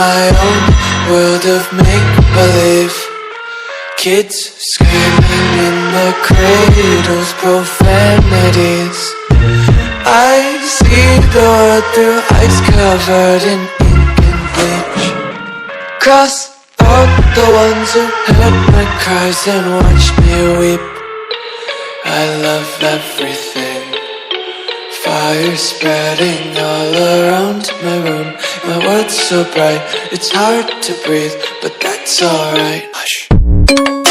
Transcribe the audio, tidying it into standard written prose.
my own world of make-believe. Kids screaming in the cradles, profanities. I see the world through eyes covered in ink and bleach. Cross out the ones who heard my cries and watched me weep. I love everything. Fire spreading all around my room. My world's so bright, it's hard to breathe, but that's alright. Hush.